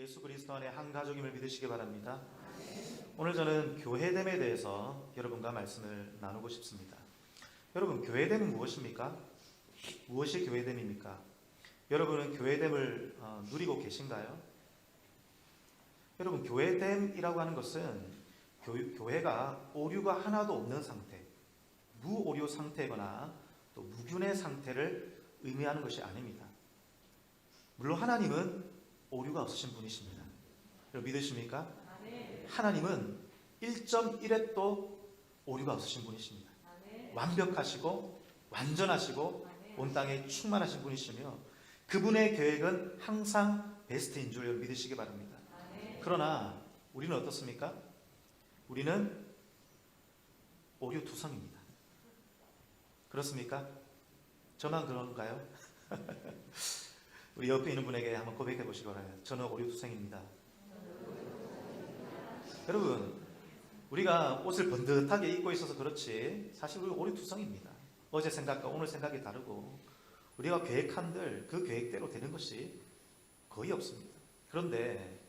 예수 그리스도 안에 한 가족임을 믿으시기 바랍니다. 오늘 저는 교회됨에 대해서 여러분과 말씀을 나누고 싶습니다. 여러분, 교회됨은 무엇입니까? 무엇이 교회됨입니까? 여러분은 교회됨을 누리고 계신가요? 여러분, 교회됨이라고 하는 것은 교회가 오류가 하나도 없는 상태, 무오류 상태거나 또 무균의 상태를 의미하는 것이 아닙니다. 물론 하나님은 오류가 없으신 분이십니다. 여러분 믿으십니까? 하나님은 1.1획도 오류가 없으신 분이십니다. 완벽하시고 완전하시고 온 땅에 충만하신 분이시며 그분의 계획은 항상 베스트인 줄 여러분 믿으시기 바랍니다. 그러나 우리는 어떻습니까? 우리는 오류투성입니다. 그렇습니까? 저만 그런가요? 우리 옆에 있는 분에게 한번 고백해 보시기 바랍니다. 저는 오류투성입니다. 여러분, 우리가 옷을 번듯하게 입고 있어서 그렇지 사실 우리 오류투성입니다. 어제 생각과 오늘 생각이 다르고 우리가 계획한들 그 계획대로 되는 것이 거의 없습니다. 그런데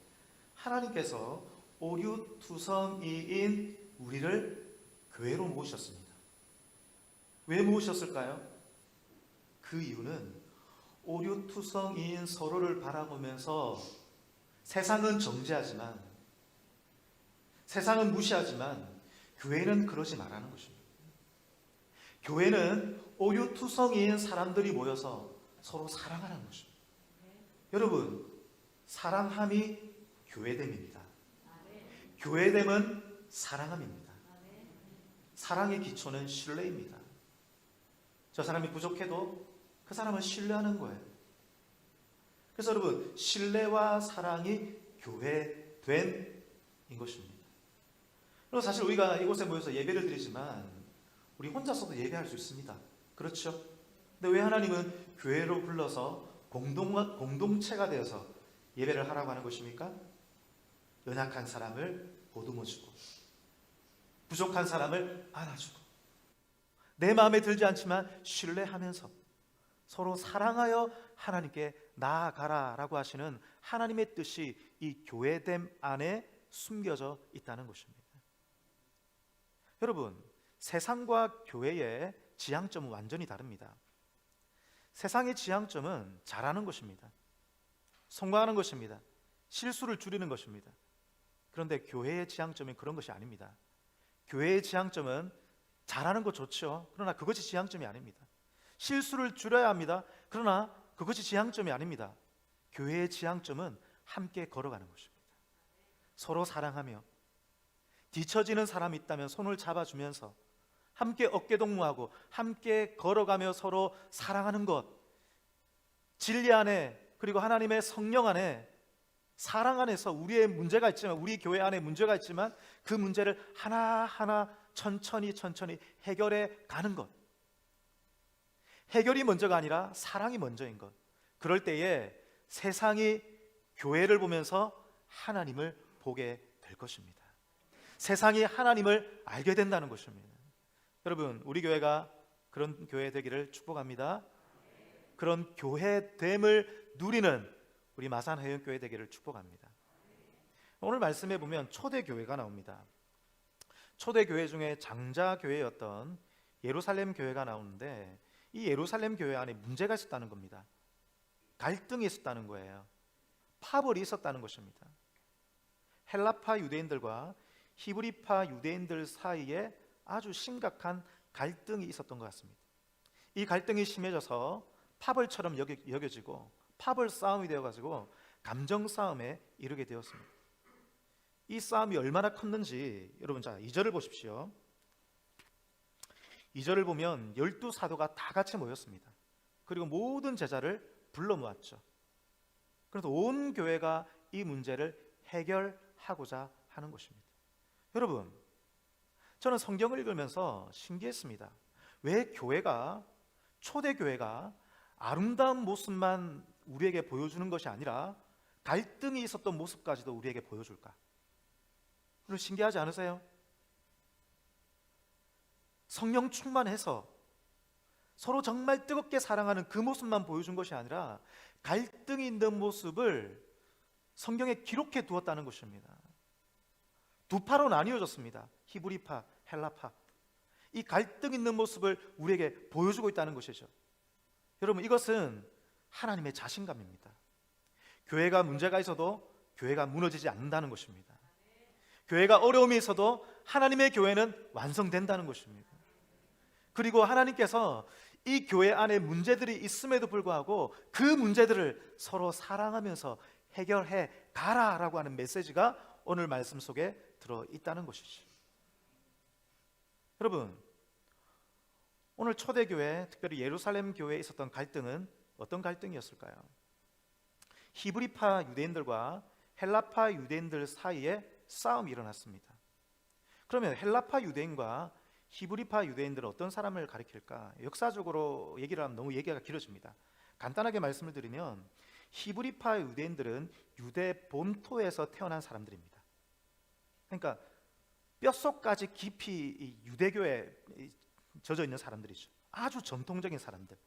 하나님께서 오류투성이인 우리를 교회로 모으셨습니다. 왜 모으셨을까요? 그 이유는 오류투성이인 서로를 바라보면서 세상은 정죄하지만, 세상은 무시하지만 교회는 그러지 말라는 것입니다. 교회는 오류투성이인 사람들이 모여서 서로 사랑하는 것입니다. 여러분, 사랑함이 교회됨입니다. 교회됨은 사랑함입니다. 사랑의 기초는 신뢰입니다. 저 사람이 부족해도 그 사람을 신뢰하는 거예요. 그래서 여러분, 신뢰와 사랑이 교회됨인 것입니다. 그리고 사실 우리가 이곳에 모여서 예배를 드리지만 우리 혼자서도 예배할 수 있습니다. 그렇죠? 근데 왜 하나님은 교회로 불러서 공동체가 되어서 예배를 하라고 하는 것입니까? 연약한 사람을 보듬어주고 부족한 사람을 안아주고 내 마음에 들지 않지만 신뢰하면서 서로 사랑하여 하나님께 나아가라라고 하시는 하나님의 뜻이 이 교회됨 안에 숨겨져 있다는 것입니다. 여러분, 세상과 교회의 지향점은 완전히 다릅니다. 세상의 지향점은 잘하는 것입니다. 성공하는 것입니다. 실수를 줄이는 것입니다. 그런데 교회의 지향점은 그런 것이 아닙니다. 교회의 지향점은 잘하는 것 좋죠. 그러나 그것이 지향점이 아닙니다. 실수를 줄여야 합니다. 그러나 그것이 지향점이 아닙니다. 교회의 지향점은 함께 걸어가는 것입니다. 서로 사랑하며 뒤처지는 사람이 있다면 손을 잡아주면서 함께 어깨동무하고 함께 걸어가며 서로 사랑하는 것, 진리 안에 그리고 하나님의 성령 안에 사랑 안에서 우리의 문제가 있지만 우리 교회 안에 문제가 있지만 그 문제를 하나하나 천천히 해결해 가는 것, 해결이 먼저가 아니라 사랑이 먼저인 것. 그럴 때에 세상이 교회를 보면서 하나님을 보게 될 것입니다. 세상이 하나님을 알게 된다는 것입니다. 여러분, 우리 교회가 그런 교회 되기를 축복합니다. 그런 교회됨을 누리는 우리 마산해영교회 되기를 축복합니다. 오늘 말씀해 보면 초대교회가 나옵니다. 초대교회 중에 장자교회였던 예루살렘 교회가 나오는데 이 예루살렘 교회 안에 문제가 있었다는 겁니다. 갈등이 있었다는 거예요. 파벌이 있었다는 것입니다. 헬라파 유대인들과 히브리파 유대인들 사이에 아주 심각한 갈등이 있었던 것 같습니다. 이 갈등이 심해져서 파벌처럼 여겨지고 파벌 싸움이 되어가지고 감정 싸움에 이르게 되었습니다. 이 싸움이 얼마나 컸는지 여러분, 자 2절을 보십시오. 2절을 보면 12사도가 다 같이 모였습니다. 그리고 모든 제자를 불러 모았죠. 그래서 온 교회가 이 문제를 해결하고자 하는 것입니다. 여러분, 저는 성경을 읽으면서 신기했습니다. 왜 교회가, 초대교회가 아름다운 모습만 우리에게 보여주는 것이 아니라 갈등이 있었던 모습까지도 우리에게 보여줄까? 여러분, 신기하지 않으세요? 성령 충만해서 서로 정말 뜨겁게 사랑하는 그 모습만 보여준 것이 아니라 갈등이 있는 모습을 성경에 기록해 두었다는 것입니다. 두 파로 나뉘어졌습니다. 히브리파, 헬라파. 이 갈등 있는 모습을 우리에게 보여주고 있다는 것이죠. 여러분, 이것은 하나님의 자신감입니다. 교회가 문제가 있어도 교회가 무너지지 않는다는 것입니다. 교회가 어려움이 있어도 하나님의 교회는 완성된다는 것입니다. 그리고 하나님께서 이 교회 안에 문제들이 있음에도 불구하고 그 문제들을 서로 사랑하면서 해결해 가라라고 하는 메시지가 오늘 말씀 속에 들어있다는 것이죠. 여러분, 오늘 초대교회, 특별히 예루살렘 교회에 있었던 갈등은 어떤 갈등이었을까요? 히브리파 유대인들과 헬라파 유대인들 사이에 싸움이 일어났습니다. 그러면 헬라파 유대인과 히브리파 유대인들은 어떤 사람을 가리킬까? 역사적으로 얘기를 하면 너무 얘기가 길어집니다. 간단하게 말씀을 드리면 히브리파 유대인들은 유대 본토에서 태어난 사람들입니다. 그러니까 뼛속까지 깊이 이 유대교에 젖어 있는 사람들이죠. 아주 전통적인 사람들.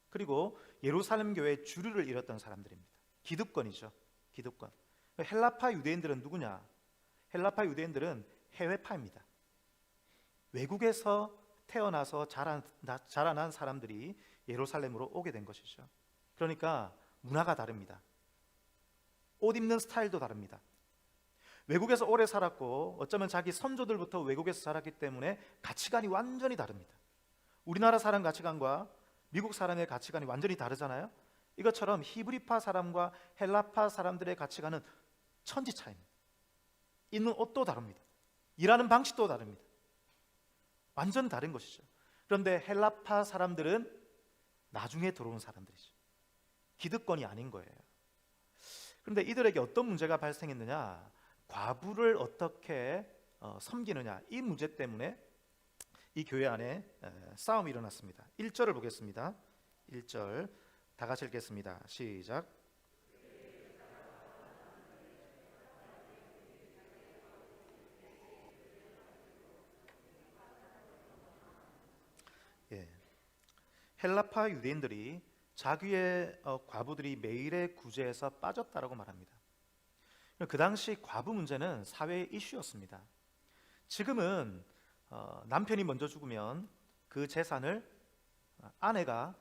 그리고 예루살렘 교회의 주류를 이뤘던 사람들입니다. 기득권이죠. 기득권. 헬라파 유대인들은 누구냐? 헬라파 유대인들은 해외파입니다. 외국에서 태어나서 자라난 사람들이 예루살렘으로 오게 된 것이죠. 그러니까 문화가 다릅니다. 옷 입는 스타일도 다릅니다. 외국에서 오래 살았고 어쩌면 자기 선조들부터 외국에서 자랐기 때문에 가치관이 완전히 다릅니다. 우리나라 사람 가치관과 미국 사람의 가치관이 완전히 다르잖아요. 이것처럼 히브리파 사람과 헬라파 사람들의 가치관은 천지 차이입니다. 입는 옷도 다릅니다. 일하는 방식도 다릅니다. 완전 다른 것이죠. 그런데 헬라파 사람들은 나중에 들어온 사람들이죠. 기득권이 아닌 거예요. 그런데 이들에게 어떤 문제가 발생했느냐? 과부를 어떻게 섬기느냐, 이 문제 때문에 이 교회 안에 싸움이 일어났습니다. 1절을 보겠습니다. 1절 다 같이 읽겠습니다. 시작. 예. 헬라파 유대인들이 자기의 과부들이 매일의 구제에서 빠졌다라고 말합니다. 그 당시 과부 문제는 사회의 이슈였습니다. 지금은 남편이 먼저 죽으면 그 재산을 아내가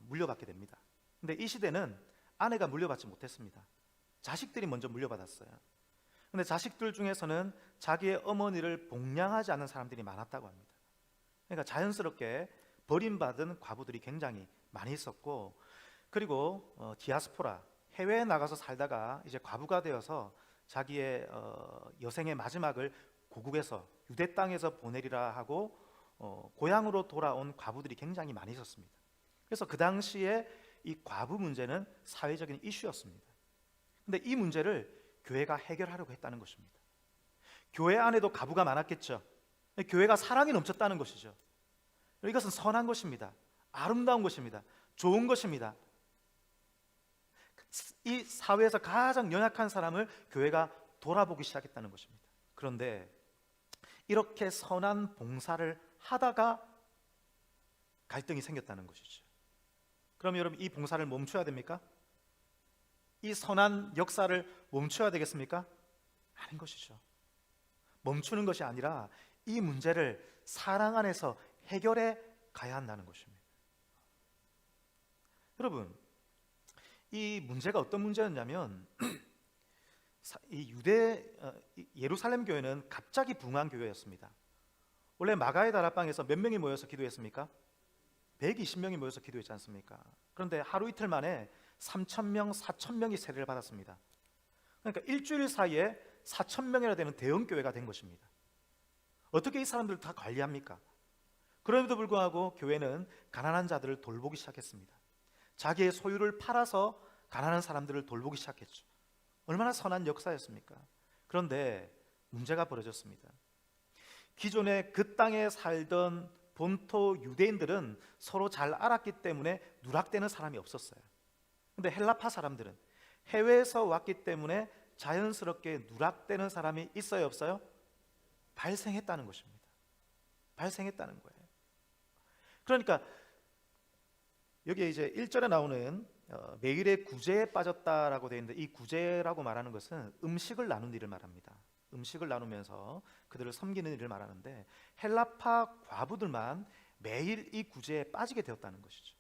물려받게 됩니다. 근데 이 시대는 아내가 물려받지 못했습니다. 자식들이 먼저 물려받았어요. 근데 자식들 중에서는 자기의 어머니를 복량하지 않은 사람들이 많았다고 합니다. 그러니까 자연스럽게 버림받은 과부들이 굉장히 많이 있었고, 그리고 디아스포라, 해외에 나가서 살다가 이제 과부가 되어서 자기의 여생의 마지막을 고국에서 유대 땅에서 보내리라 하고 고향으로 돌아온 과부들이 굉장히 많이 있었습니다. 그래서 그 당시에 이 과부 문제는 사회적인 이슈였습니다. 근데 이 문제를 교회가 해결하려고 했다는 것입니다. 교회 안에도 과부가 많았겠죠. 교회가 사랑이 넘쳤다는 것이죠. 이것은 선한 것입니다. 아름다운 것입니다. 좋은 것입니다. 이 사회에서 가장 연약한 사람을 교회가 돌아보기 시작했다는 것입니다. 그런데 이렇게 선한 봉사를 하다가 갈등이 생겼다는 것이죠. 그럼 여러분, 이 봉사를 멈춰야 됩니까? 이 선한 역사를 멈춰야 되겠습니까? 아닌 것이죠. 멈추는 것이 아니라 이 문제를 사랑 안에서 해결해 가야 한다는 것입니다. 여러분, 이 문제가 어떤 문제였냐면 이 예루살렘 교회는 갑자기 붕한 교회였습니다. 원래 마가의 다락방에서 몇 명이 모여서 기도했습니까? 120명이 모여서 기도했지 않습니까? 그런데 하루 이틀 만에 3,000명, 4,000명이 세례를 받았습니다. 그러니까 일주일 사이에 4,000명이나 되는 대형 교회가 된 것입니다. 어떻게 이 사람들을 다 관리합니까? 그럼에도 불구하고 교회는 가난한 자들을 돌보기 시작했습니다. 자기의 소유를 팔아서 가난한 사람들을 돌보기 시작했죠. 얼마나 선한 역사였습니까? 그런데 문제가 벌어졌습니다. 기존에 그 땅에 살던 본토 유대인들은 서로 잘 알았기 때문에 누락되는 사람이 없었어요. 근데 헬라파 사람들은 해외에서 왔기 때문에 자연스럽게 누락되는 사람이 있어요, 없어요? 발생했다는 것입니다. 발생했다는 거예요. 그러니까 여기에 이제 1절에 나오는 매일의 구제에 빠졌다라고 되어 있는데, 이 구제라고 말하는 것은 음식을 나눈 일을 말합니다. 음식을 나누면서 그들을 섬기는 일을 말하는데, 헬라파 과부들만 매일 이 구제에 빠지게 되었다는 것이죠.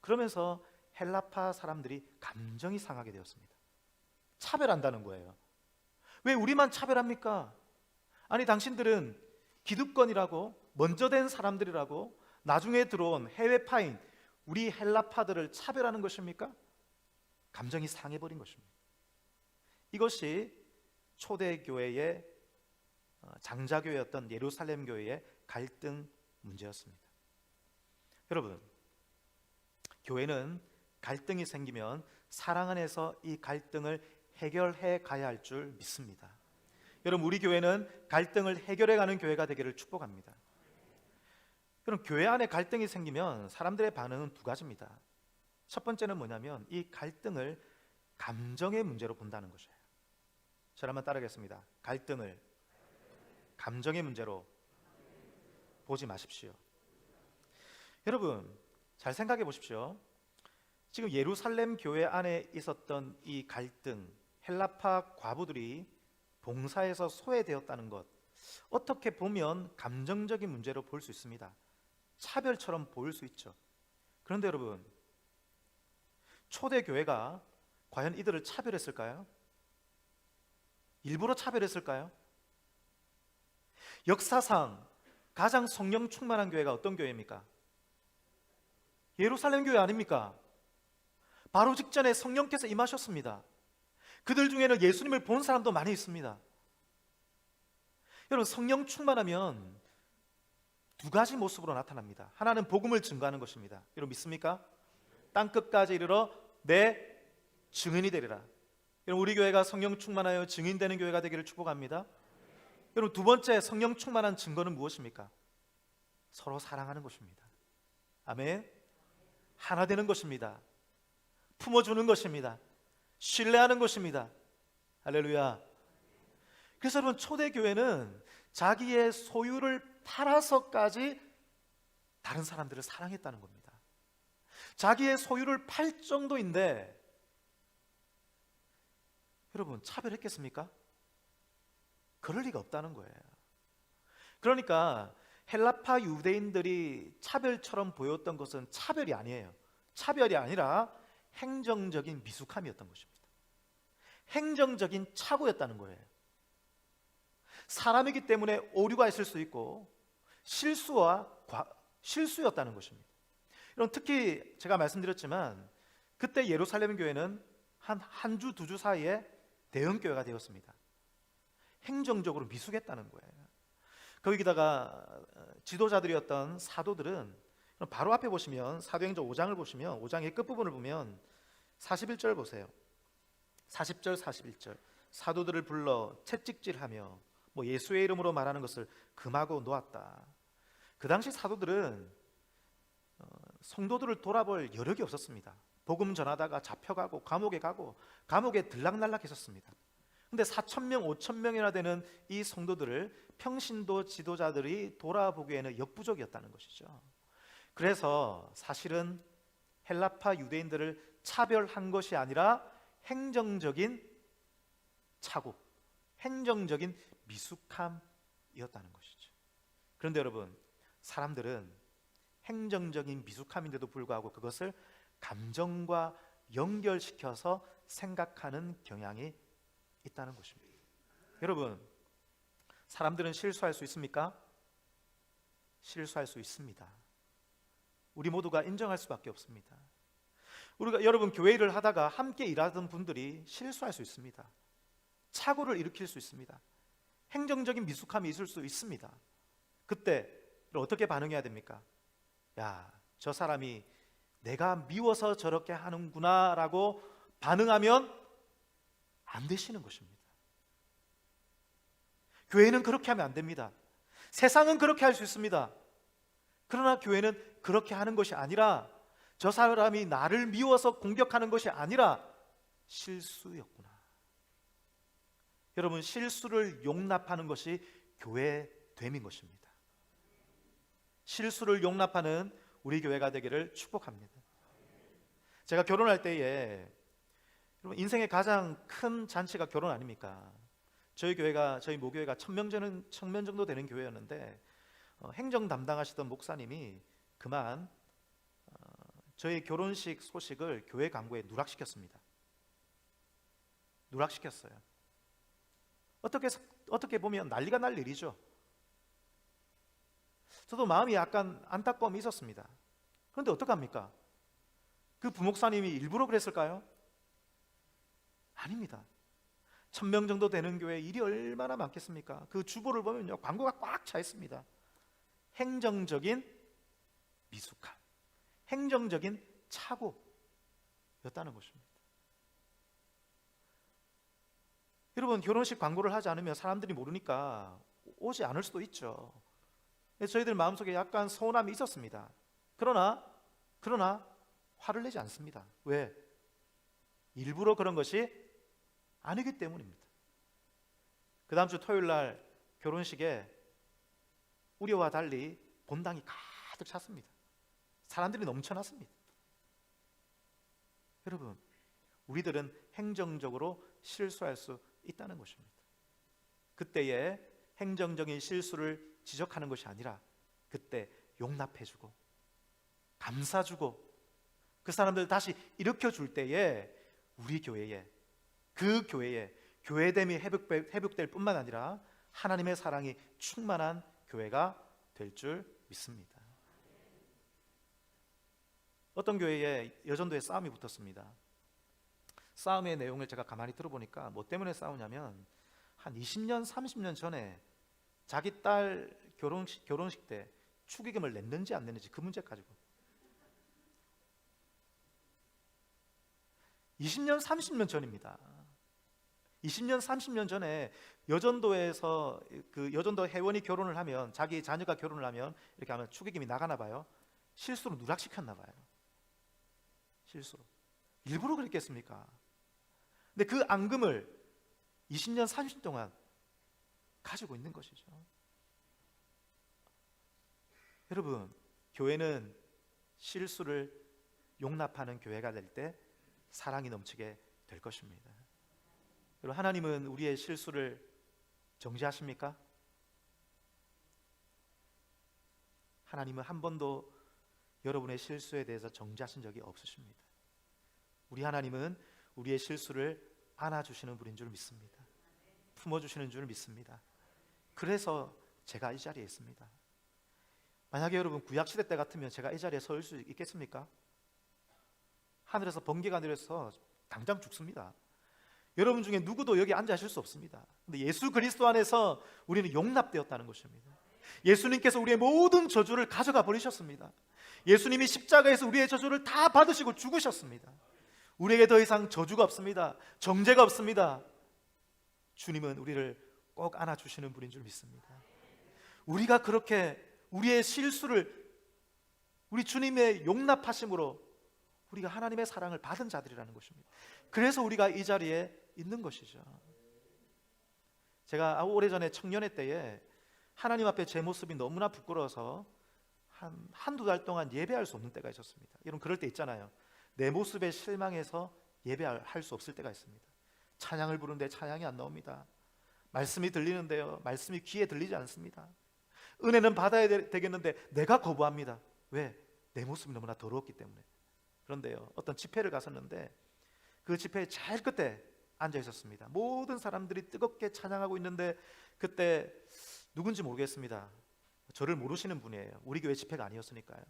그러면서 헬라파 사람들이 감정이 상하게 되었습니다. 차별한다는 거예요. 왜 우리만 차별합니까? 아니, 당신들은 기득권이라고, 먼저 된 사람들이라고 나중에 들어온 해외파인 우리 헬라파들을 차별하는 것입니까? 감정이 상해버린 것입니다. 이것이 초대교회의 장자교회였던 예루살렘 교회의 갈등 문제였습니다. 여러분, 교회는 갈등이 생기면 사랑 안에서 이 갈등을 해결해 가야 할 줄 믿습니다. 여러분, 우리 교회는 갈등을 해결해 가는 교회가 되기를 축복합니다. 그럼 교회 안에 갈등이 생기면 사람들의 반응은 두 가지입니다. 첫 번째는 뭐냐면 이 갈등을 감정의 문제로 본다는 것이에요. 저를 한번 따르겠습니다. 갈등을 감정의 문제로 보지 마십시오. 여러분, 잘 생각해 보십시오. 지금 예루살렘 교회 안에 있었던 이 갈등, 헬라파 과부들이 봉사에서 소외되었다는 것, 어떻게 보면 감정적인 문제로 볼 수 있습니다. 차별처럼 보일 수 있죠. 그런데 여러분, 초대교회가 과연 이들을 차별했을까요? 일부러 차별했을까요? 역사상 가장 성령 충만한 교회가 어떤 교회입니까? 예루살렘 교회 아닙니까? 바로 직전에 성령께서 임하셨습니다. 그들 중에는 예수님을 본 사람도 많이 있습니다. 여러분, 성령 충만하면 두 가지 모습으로 나타납니다. 하나는 복음을 증거하는 것입니다. 여러분 믿습니까? 땅끝까지 이르러 내 증인이 되리라. 여러분, 우리 교회가 성령 충만하여 증인되는 교회가 되기를 축복합니다. 여러분, 두 번째 성령 충만한 증거는 무엇입니까? 서로 사랑하는 것입니다. 아멘. 하나 되는 것입니다. 품어주는 것입니다. 신뢰하는 것입니다. 할렐루야. 그래서 여러분, 초대교회는 자기의 소유를 팔아서까지 다른 사람들을 사랑했다는 겁니다. 자기의 소유를 팔 정도인데, 여러분, 차별했겠습니까? 그럴 리가 없다는 거예요. 그러니까 헬라파 유대인들이 차별처럼 보였던 것은 차별이 아니에요. 차별이 아니라 행정적인 미숙함이었던 것입니다. 행정적인 착오였다는 거예요. 사람이기 때문에 오류가 있을 수 있고 실수였다는 것입니다. 여러분, 특히 제가 말씀드렸지만 그때 예루살렘 교회는 한 주, 두 주 사이에 대형 교회가 되었습니다. 행정적으로 미숙했다는 거예요. 거기다가 지도자들이었던 사도들은, 바로 앞에 보시면 사도행전 5장을 보시면 5장의 끝부분을 보면 41절 보세요. 40절 41절 사도들을 불러 채찍질하며 예수의 이름으로 말하는 것을 금하고 놓았다. 그 당시 사도들은 성도들을 돌아볼 여력이 없었습니다. 복음 전하다가 잡혀가고 감옥에 가고 감옥에 들락날락 했었습니다. 근데 4,000명 5,000명이나 되는 이 성도들을 평신도 지도자들이 돌아보기에는 역부족이었다는 것이죠. 그래서 사실은 헬라파 유대인들을 차별한 것이 아니라 행정적인 착오, 행정적인 미숙함이었다는 것이죠. 그런데 여러분, 사람들은 행정적인 미숙함인데도 불구하고 그것을 감정과 연결시켜서 생각하는 경향이 있다는 것입니다. 여러분, 사람들은 실수할 수 있습니까? 실수할 수 있습니다. 우리 모두가 인정할 수밖에 없습니다. 여러분, 교회 일을 하다가 함께 일하던 분들이 실수할 수 있습니다. 착오를 일으킬 수 있습니다. 행정적인 미숙함이 있을 수 있습니다. 그때 어떻게 반응해야 됩니까? 야, 저 사람이 내가 미워서 저렇게 하는구나 라고 반응하면 안 되시는 것입니다. 교회는 그렇게 하면 안 됩니다. 세상은 그렇게 할 수 있습니다. 그러나 교회는 그렇게 하는 것이 아니라, 저 사람이 나를 미워서 공격하는 것이 아니라 실수였구나. 여러분, 실수를 용납하는 것이 교회됨인 것입니다. 실수를 용납하는 우리 교회가 되기를 축복합니다. 제가 결혼할 때에 여러분 인생의 가장 큰 잔치가 결혼 아닙니까? 저희 모교회가 1000명 정도 되는 교회였는데 행정 담당하시던 목사님이 그만 저희 결혼식 소식을 교회 광고에 누락시켰습니다. 누락시켰어요. 어떻게 보면 난리가 날 일이죠. 저도 마음이 약간 안타까움이 있었습니다. 그런데 어떡합니까? 그 부목사님이 일부러 그랬을까요? 아닙니다. 1000명 정도 되는 교회 일이 얼마나 많겠습니까? 그 주보를 보면요, 광고가 꽉 차 있습니다. 행정적인 미숙함, 행정적인 착오였다는 것입니다. 여러분, 결혼식 광고를 하지 않으면 사람들이 모르니까 오지 않을 수도 있죠. 저희들 마음속에 약간 서운함이 있었습니다. 그러나 화를 내지 않습니다. 왜? 일부러 그런 것이 아니기 때문입니다. 그 다음 주 토요일 날 결혼식에 우리와 달리 본당이 가득 찼습니다. 사람들이 넘쳐났습니다. 여러분, 우리들은 행정적으로 실수할 수 있다는 것입니다. 그때의 행정적인 실수를 지적하는 것이 아니라 그때 용납해주고 감싸주고 그 사람들 다시 일으켜줄 때에 우리 교회에, 그 교회에 교회됨이 회복될 뿐만 아니라 하나님의 사랑이 충만한 교회가 될 줄 믿습니다. 어떤 교회에 여전도에 싸움이 붙었습니다. 싸움의 내용을 제가 가만히 들어보니까 뭐 때문에 싸우냐면 한 20년, 30년 전에 자기 딸 결혼식 때 축의금을 냈는지 안 냈는지 그 문제 가지고 20년, 30년 전입니다. 20년, 30년 전에 여전도에서 그 여전도 회원이 결혼을 하면, 자기 자녀가 결혼을 하면 이렇게 하면 축의금이 나가나 봐요. 실수로 누락시켰나 봐요. 실수로. 일부러 그랬겠습니까? 근데 그 앙금을 20년, 30년 동안 가지고 있는 것이죠. 여러분, 교회는 실수를 용납하는 교회가 될 때 사랑이 넘치게 될 것입니다. 여러분, 하나님은 우리의 실수를 정죄하십니까? 하나님은 한 번도 여러분의 실수에 대해서 정죄하신 적이 없으십니다. 우리 하나님은 우리의 실수를 안아주시는 분인 줄 믿습니다. 품어주시는 줄 믿습니다. 그래서 제가 이 자리에 있습니다. 만약에 여러분 구약시대 때 같으면 제가 이 자리에 설 수 있겠습니까? 하늘에서 번개가 내려서 당장 죽습니다. 여러분 중에 누구도 여기 앉아 있을 수 없습니다. 근데 예수 그리스도 안에서 우리는 용납되었다는 것입니다. 예수님께서 우리의 모든 저주를 가져가 버리셨습니다. 예수님이 십자가에서 우리의 저주를 다 받으시고 죽으셨습니다. 우리에게 더 이상 저주가 없습니다. 정죄가 없습니다. 주님은 우리를 꼭 안아주시는 분인 줄 믿습니다. 우리가 그렇게 우리의 실수를 우리 주님의 용납하심으로 우리가 하나님의 사랑을 받은 자들이라는 것입니다. 그래서 우리가 이 자리에 있는 것이죠. 제가 오래전에 청년회 때에 하나님 앞에 제 모습이 너무나 부끄러워서 한두 달 동안 예배할 수 없는 때가 있었습니다. 여러분, 그럴 때 있잖아요. 내 모습에 실망해서 예배할 수 없을 때가 있습니다. 찬양을 부르는데 찬양이 안 나옵니다. 말씀이 들리는데요, 말씀이 귀에 들리지 않습니다. 은혜는 받아야 되겠는데 내가 거부합니다. 왜? 내 모습이 너무나 더러웠기 때문에. 그런데요, 어떤 집회를 갔었는데 그 집회의 제일 끝에 앉아 있었습니다. 모든 사람들이 뜨겁게 찬양하고 있는데 그때 누군지 모르겠습니다. 저를 모르시는 분이에요. 우리 교회 집회가 아니었으니까요.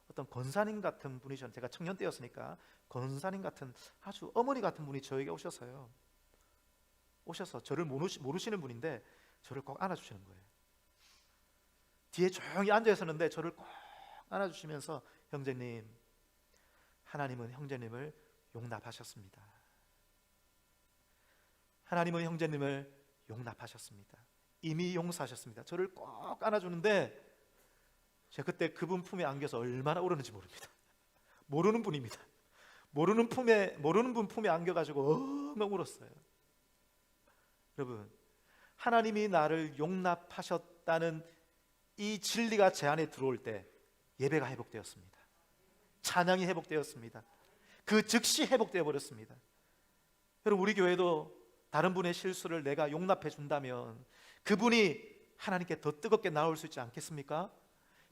어떤 권사님 같은 분이셨는데, 제가 청년 때였으니까 권사님 같은 아주 어머니 같은 분이 저에게 오셔서 저를 모르시는 분인데 저를 꼭 안아주시는 거예요. 뒤에 조용히 앉아 있었는데 저를 꼭 안아주시면서, 형제님, 하나님은 형제님을 용납하셨습니다. 하나님은 형제님을 용납하셨습니다. 이미 용서하셨습니다. 저를 꼭 안아주는데 제가 그때 그분 품에 안겨서 얼마나 울었는지 모릅니다. 모르는 분입니다. 모르는 분 품에 안겨가지고 엉엉 울었어요. 여러분, 하나님이 나를 용납하셨다는 이 진리가 제 안에 들어올 때 예배가 회복되었습니다. 찬양이 회복되었습니다. 그 즉시 회복되어 버렸습니다. 여러분, 우리 교회도 다른 분의 실수를 내가 용납해 준다면 그분이 하나님께 더 뜨겁게 나올 수 있지 않겠습니까?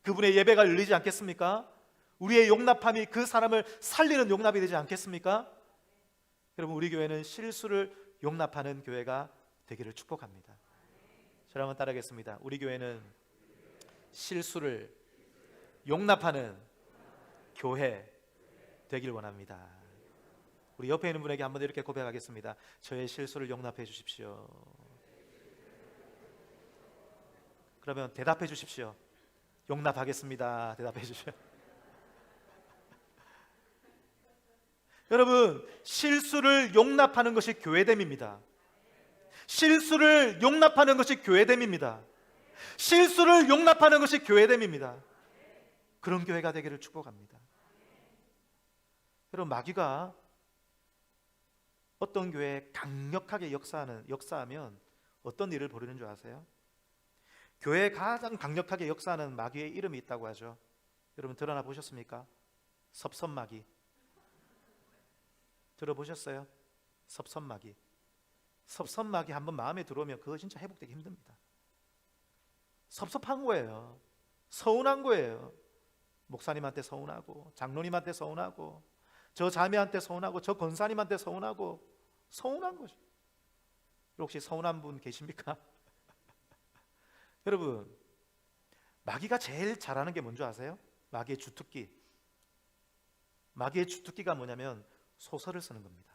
그분의 예배가 열리지 않겠습니까? 우리의 용납함이 그 사람을 살리는 용납이 되지 않겠습니까? 여러분, 우리 교회는 실수를 용납하는 교회가 되기를 축복합니다. 저를 한번 따라하겠습니다. 우리 교회는 실수를 용납하는 교회 되길 원합니다. 우리 옆에 있는 분에게 한번 이렇게 고백하겠습니다. 저의 실수를 용납해 주십시오. 그러면 대답해 주십시오. 용납하겠습니다. 대답해 주십시오. 여러분, 실수를 용납하는 것이 교회됨입니다. 실수를 용납하는 것이 교회됨입니다. 실수를 용납하는 것이 교회됨입니다. 그런 교회가 되기를 축복합니다. 여러분, 마귀가 어떤 교회에 강력하게 역사하면 어떤 일을 벌이는 줄 아세요? 교회에 가장 강력하게 역사하는 마귀의 이름이 있다고 하죠. 여러분, 드러나 보셨습니까? 섭섭마귀. 들어보셨어요? 섭섭마귀. 섭섭마귀 한번 마음에 들어오면 그거 진짜 회복되기 힘듭니다. 섭섭한 거예요. 서운한 거예요. 목사님한테 서운하고, 장로님한테 서운하고, 저 자매한테 서운하고, 저 권사님한테 서운하고, 서운한 거죠. 혹시 서운한 분 계십니까? 여러분, 마귀가 제일 잘하는 게 뭔지 아세요? 마귀의 주특기. 마귀의 주특기가 뭐냐면 소설을 쓰는 겁니다.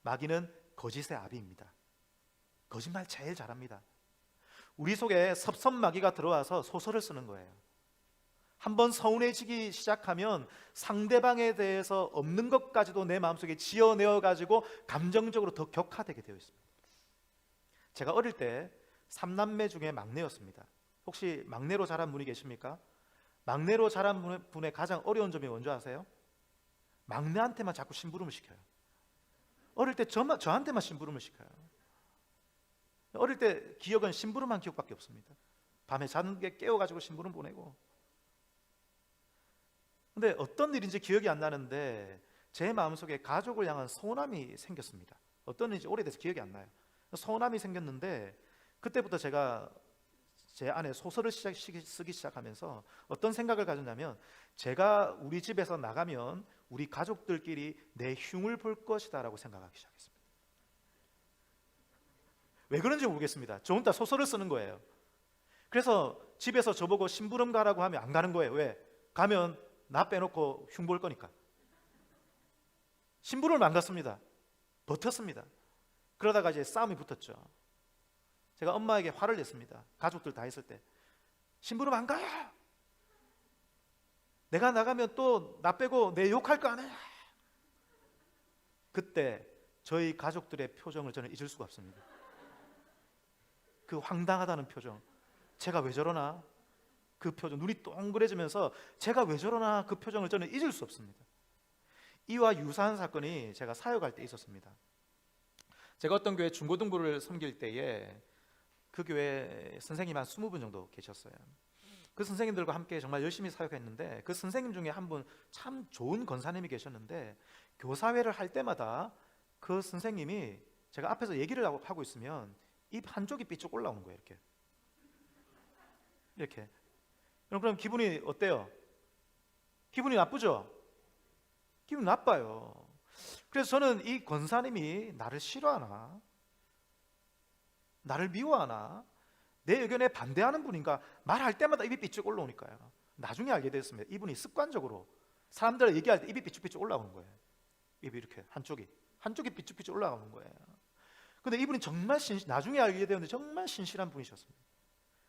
마귀는 거짓의 아비입니다. 거짓말 제일 잘합니다. 우리 속에 섭섭마귀가 들어와서 소설을 쓰는 거예요. 한번 서운해지기 시작하면 상대방에 대해서 없는 것까지도 내 마음속에 지어내어 가지고 감정적으로 더 격화되게 되어 있습니다. 제가 어릴 때 3남매 중에 막내였습니다. 혹시 막내로 자란 분이 계십니까? 막내로 자란 분의 가장 어려운 점이 뭔지 아세요? 막내한테만 자꾸 심부름을 시켜요. 어릴 때 저한테만 심부름을 시켜요. 어릴 때 기억은 심부름한 기억밖에 없습니다. 밤에 자는 게 깨워가지고 심부름 보내고. 근데 어떤 일인지 기억이 안 나는데 제 마음속에 가족을 향한 서운함이 생겼습니다. 어떤 일인지 오래돼서 기억이 안 나요. 서운함이 생겼는데 그때부터 제가 제 안에 소설을 쓰기 시작하면서 어떤 생각을 가졌냐면, 제가 우리 집에서 나가면 우리 가족들끼리 내 흉을 볼 것이다 라고 생각하기 시작했습니다. 왜 그런지 모르겠습니다. 저 혼자 소설을 쓰는 거예요. 그래서 집에서 저보고 심부름 가라고 하면 안 가는 거예요. 왜? 가면 나 빼놓고 흉 볼 거니까. 심부름을 안 갔습니다. 버텼습니다. 그러다가 이제 싸움이 붙었죠. 제가 엄마에게 화를 냈습니다. 가족들 다 있을 때. 심부름 안 가요. 내가 나가면 또 나 빼고 내 욕할 거 아니야. 그때 저희 가족들의 표정을 저는 잊을 수가 없습니다. 그 황당하다는 표정. 제가 왜 저러나? 그 표정, 눈이 동그래지면서 제가 왜 저러나? 그 표정을 저는 잊을 수 없습니다. 이와 유사한 사건이 제가 사역할 때 있었습니다. 제가 어떤 교회 중고등부를 섬길 때에 그 교회 선생님 한 20분 정도 계셨어요. 그 선생님들과 함께 정말 열심히 사역했는데, 그 선생님 중에 한 분 참 좋은 권사님이 계셨는데, 교사회를 할 때마다 그 선생님이 제가 앞에서 얘기를 하고 있으면 입 한쪽이 삐쭉 올라오는 거예요. 이렇게. 그럼 기분이 어때요? 기분이 나쁘죠? 기분 나빠요. 그래서 저는 이 권사님이 나를 싫어하나? 나를 미워하나? 내 의견에 반대하는 분인가? 말할 때마다 입이 삐쭉 올라오니까요. 나중에 알게 됐습니다. 이분이 습관적으로 사람들 얘기할 때 입이 삐쭉삐쭉 올라오는 거예요. 입이 이렇게 한쪽이 삐쭉삐쭉 올라오는 거예요. 근데 이분이 정말 나중에 알게 되었는데 정말 신실한 분이셨습니다.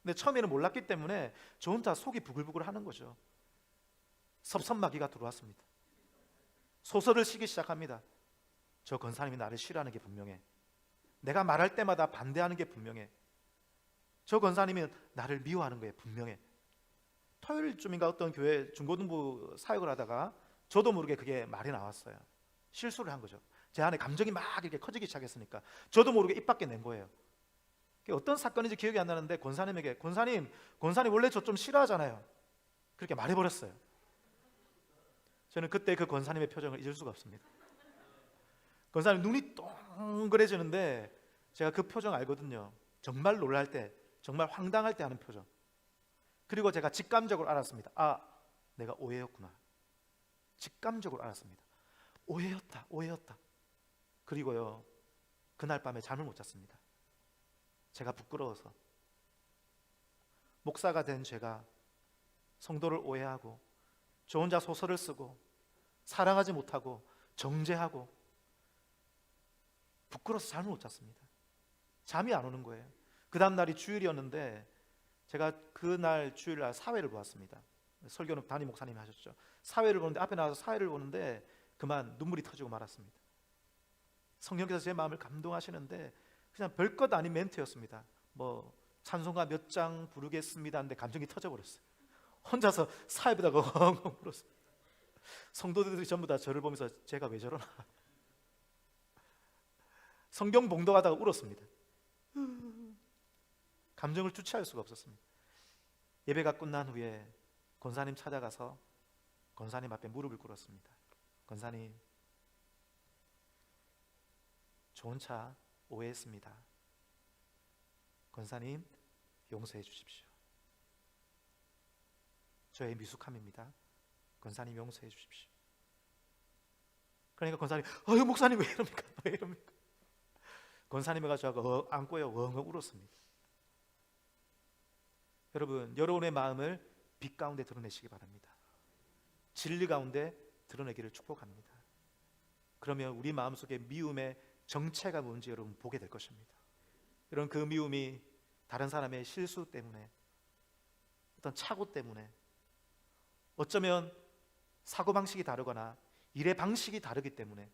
근데 처음에는 몰랐기 때문에 저 혼자 속이 부글부글 하는 거죠. 섭섭마귀가 들어왔습니다. 소설을 쓰기 시작합니다. 저 권사님이 나를 싫어하는 게 분명해. 내가 말할 때마다 반대하는 게 분명해. 저 권사님이 나를 미워하는 거예요. 분명해. 토요일쯤인가 어떤 교회 중고등부 사역을 하다가 저도 모르게 그게 말이 나왔어요. 실수를 한 거죠. 제 안에 감정이 막 이렇게 커지기 시작했으니까 저도 모르게 입 밖에 낸 거예요. 어떤 사건인지 기억이 안 나는데 권사님에게 권사님 원래 저 좀 싫어하잖아요. 그렇게 말해버렸어요. 저는 그때 그 권사님의 표정을 잊을 수가 없습니다. 권사님 눈이 동그래지는데 제가 그 표정 알거든요. 정말 놀랄 때, 정말 황당할 때 하는 표정. 그리고 제가 직감적으로 알았습니다. 아, 내가 오해였구나. 직감적으로 알았습니다. 오해였다. 그리고요, 그날 밤에 잠을 못 잤습니다. 제가 부끄러워서. 목사가 된 제가 성도를 오해하고 저 혼자 소설을 쓰고 사랑하지 못하고 정죄하고 부끄러워서 잠을 못 잤습니다. 잠이 안 오는 거예요. 그 다음 날이 주일이었는데 제가 그날 주일날 사회를 보았습니다. 설교는 담임 목사님이 하셨죠. 사회를 보는데 앞에 나와서 사회를 보는데 그만 눈물이 터지고 말았습니다. 성령께서 제 마음을 감동하시는데 그냥 별것 아닌 멘트였습니다. 뭐 찬송가 몇 장 부르겠습니다 하는데 감정이 터져버렸어요. 혼자서 사회보다가 엉엉 울었어요. 성도들이 전부 다 저를 보면서 제가 왜 저러나. 성경 봉독하다가 울었습니다. 감정을 주체할 수가 없었습니다. 예배가 끝난 후에 권사님 찾아가서 권사님 앞에 무릎을 꿇었습니다. 권사님, 좋은 차 오해했습니다. 권사님, 용서해 주십시오. 저의 미숙함입니다. 권사님 용서해 주십시오. 그러니까 권사님, 목사님 왜 이럽니까? 왜 이럽니까? 권사님이 저하고 안고요 엉엉 울었습니다. 여러분, 여러분의 마음을 빛 가운데 드러내시기 바랍니다. 진리 가운데 드러내기를 축복합니다. 그러면 우리 마음속에 미움의 정체가 뭔지 여러분 보게 될 것입니다. 여러분, 그 미움이 다른 사람의 실수 때문에, 어떤 착오 때문에, 어쩌면 사고방식이 다르거나 일의 방식이 다르기 때문에,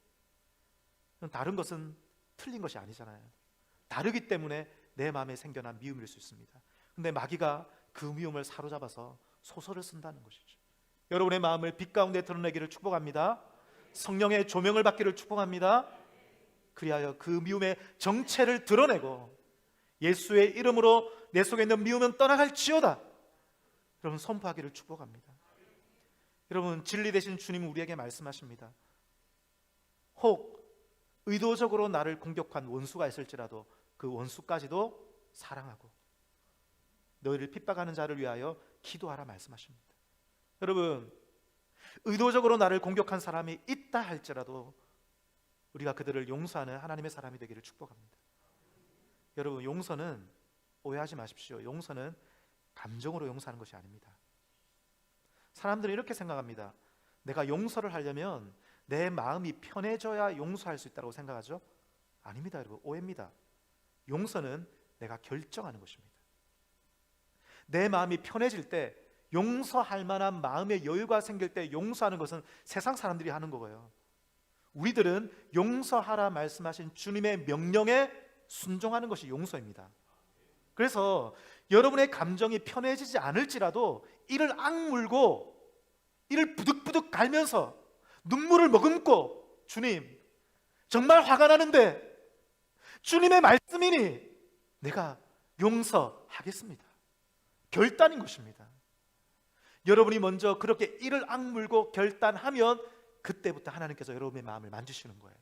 다른 것은 틀린 것이 아니잖아요. 다르기 때문에 내 마음에 생겨난 미움일 수 있습니다. 근데 마귀가 그 미움을 사로잡아서 소설을 쓴다는 것이죠. 여러분의 마음을 빛 가운데 드러내기를 축복합니다. 성령의 조명을 받기를 축복합니다. 그리하여 그 미움의 정체를 드러내고 예수의 이름으로 내 속에 있는 미움은 떠나갈지어다, 여러분 선포하기를 축복합니다. 여러분, 진리 되신 주님은 우리에게 말씀하십니다. 혹 의도적으로 나를 공격한 원수가 있을지라도 그 원수까지도 사랑하고 너희를 핍박하는 자를 위하여 기도하라 말씀하십니다. 여러분, 의도적으로 나를 공격한 사람이 있다 할지라도 우리가 그들을 용서하는 하나님의 사람이 되기를 축복합니다. 여러분, 용서는, 오해하지 마십시오. 용서는 감정으로 용서하는 것이 아닙니다. 사람들은 이렇게 생각합니다. 내가 용서를 하려면 내 마음이 편해져야 용서할 수 있다고 생각하죠? 아닙니다. 여러분, 오해입니다. 용서는 내가 결정하는 것입니다. 내 마음이 편해질 때, 용서할 만한 마음의 여유가 생길 때 용서하는 것은 세상 사람들이 하는 거예요. 우리들은 용서하라 말씀하신 주님의 명령에 순종하는 것이 용서입니다. 그래서 여러분의 감정이 편해지지 않을지라도 이를 악물고 이를 부득부득 갈면서 눈물을 머금고, 주님 정말 화가 나는데 주님의 말씀이니 내가 용서하겠습니다. 결단인 것입니다. 여러분이 먼저 그렇게 이를 악물고 결단하면 그때부터 하나님께서 여러분의 마음을 만지시는 거예요.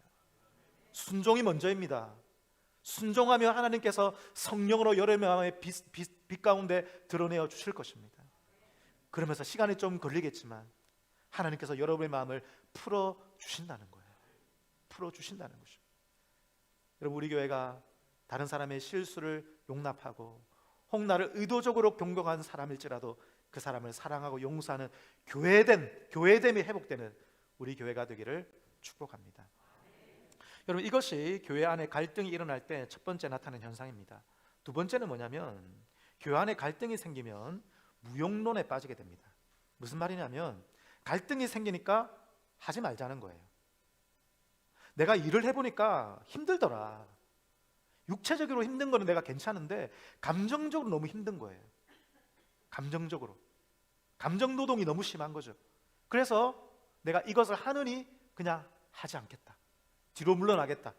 순종이 먼저입니다. 순종하면 하나님께서 성령으로 여러분의 마음의 빛 가운데 드러내어 주실 것입니다. 그러면서 시간이 좀 걸리겠지만 하나님께서 여러분의 마음을 풀어주신다는 거예요. 풀어주신다는 것입니다. 여러분, 우리 교회가 다른 사람의 실수를 용납하고 혹 나를 의도적으로 공격한 사람일지라도 그 사람을 사랑하고 용서하는 교회됨이 회복되는 우리 교회가 되기를 축복합니다. 여러분, 이것이 교회 안에 갈등이 일어날 때 첫 번째 나타나는 현상입니다. 두 번째는 뭐냐면, 교회 안에 갈등이 생기면 무용론에 빠지게 됩니다. 무슨 말이냐면, 갈등이 생기니까 하지 말자는 거예요. 내가 일을 해보니까 힘들더라. 육체적으로 힘든 거는 내가 괜찮은데 감정적으로 너무 힘든 거예요. 감정적으로 감정 노동이 너무 심한 거죠. 그래서 내가 이것을 하느니 그냥 하지 않겠다, 뒤로 물러나겠다.